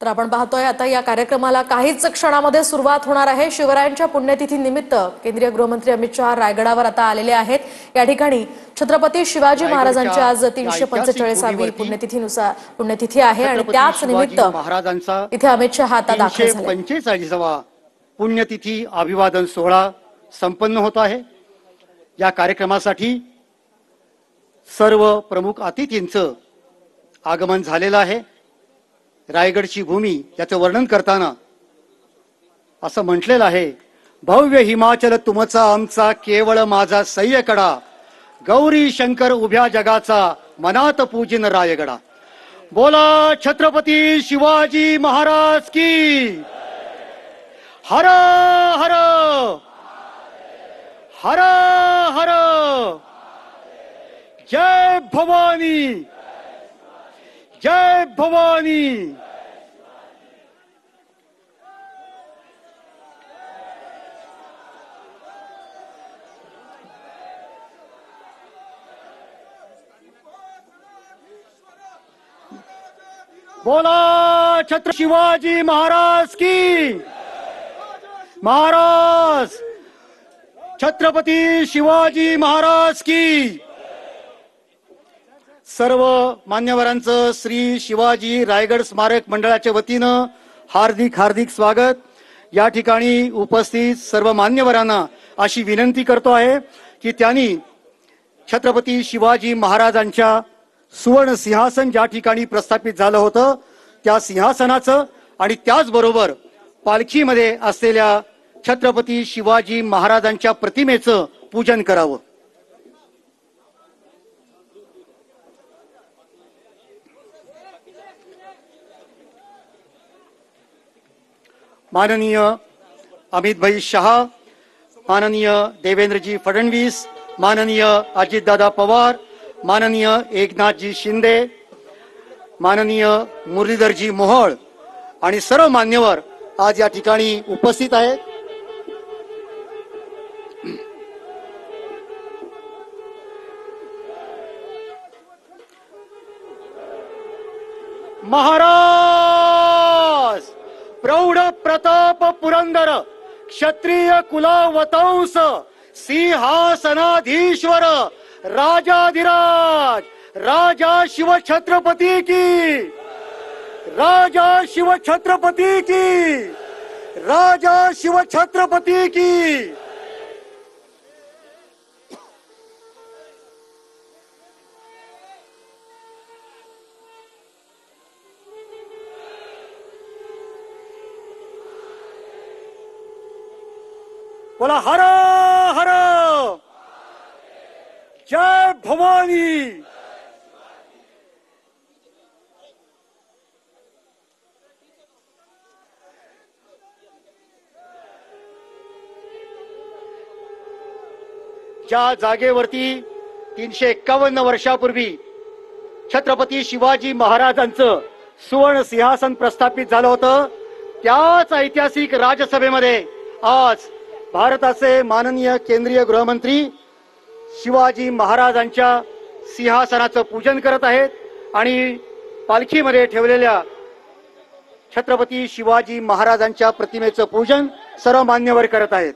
तर आपण पाहतोय आता या कार्यक्रमाला काहीच क्षणामध्ये सुरुवात होणार आहे। शिवरायांच्या पुण्यतिथी निमित्त केंद्रीय गृहमंत्री अमित शहा रायगडावर आता आलेले आहेत। या ठिकाणी छत्रपती शिवाजी महाराजांची आज 345वी पुण्यतिथी आहे आणि त्याच निमित्त महाराजांचा इथे अमित शहा आता दाखल झाले। 345वा पुण्यतिथी अभिवादन सोहळा संपन्न होत आहे। या कार्यक्रमासाठी सर्व प्रमुख अतिथींचं आगमन झालेलं आहे। रायगडची भूमी याचं वर्णन करताना असं म्हटलेलं आहे, भव्य हिमाचल तुमचा आमचा केवळ माझा सह्यकडा, गौरी शंकर उभ्या जगाचा मनात पूजिन रायगडा। बोला छत्रपती शिवाजी महाराज की हर हर हर हर, जय भवानी जय भवानी। बोला छत्र शिवाजी महाराज की महाराज, छत्रपती शिवाजी महाराज की। सर्व मान्यवरांचं श्री शिवाजी रायगड स्मारक मंडळाच्या वतीनं हार्दिक हार्दिक स्वागत। या ठिकाणी उपस्थित सर्व मान्यवरांना अशी विनंती करतो आहे की त्यांनी छत्रपती शिवाजी महाराजांच्या सुवर्ण सिंहासन ज्या ठिकाणी प्रस्थापित झालं होतं त्या सिंहासनाचं आणि त्याचबरोबर पालखीमध्ये असलेल्या छत्रपती शिवाजी महाराजांच्या प्रतिमेचं पूजन करावं। माननीय अमित भाई शहा, माननीय देवेंद्रजी फडणवीस, माननीय अजितदादा पवार, माननीय एकनाथजी शिंदे, माननीय मुरलीधरजी मोहोळ आणि सर्व मान्यवर आज या ठिकाणी उपस्थित आहेत। महाराज प्रौढ प्रताप पुरंदर क्षत्रिय कुलावतंस सिंहासनाधीश्वर राजाधिराज राजा शिव छत्रपती की, राजा शिव छत्रपती की, राजा शिव छत्रपती की। बोला हर हर, जय भवानी। ज्या जागेवरती 351 वर्षापूर्वी छत्रपती शिवाजी महाराजांचं सुवर्ण सिंहासन प्रस्थापित झालं होतं त्याच ऐतिहासिक राजसभेमध्ये आज भारताचे माननीय केंद्रीय गृहमंत्री शिवाजी महाराजांच्या सिंहासनाचं पूजन करत आहेत आणि पालखीमध्ये ठेवलेल्या छत्रपती शिवाजी महाराजांच्या प्रतिमेचं पूजन सर्व मान्यवर करत आहेत।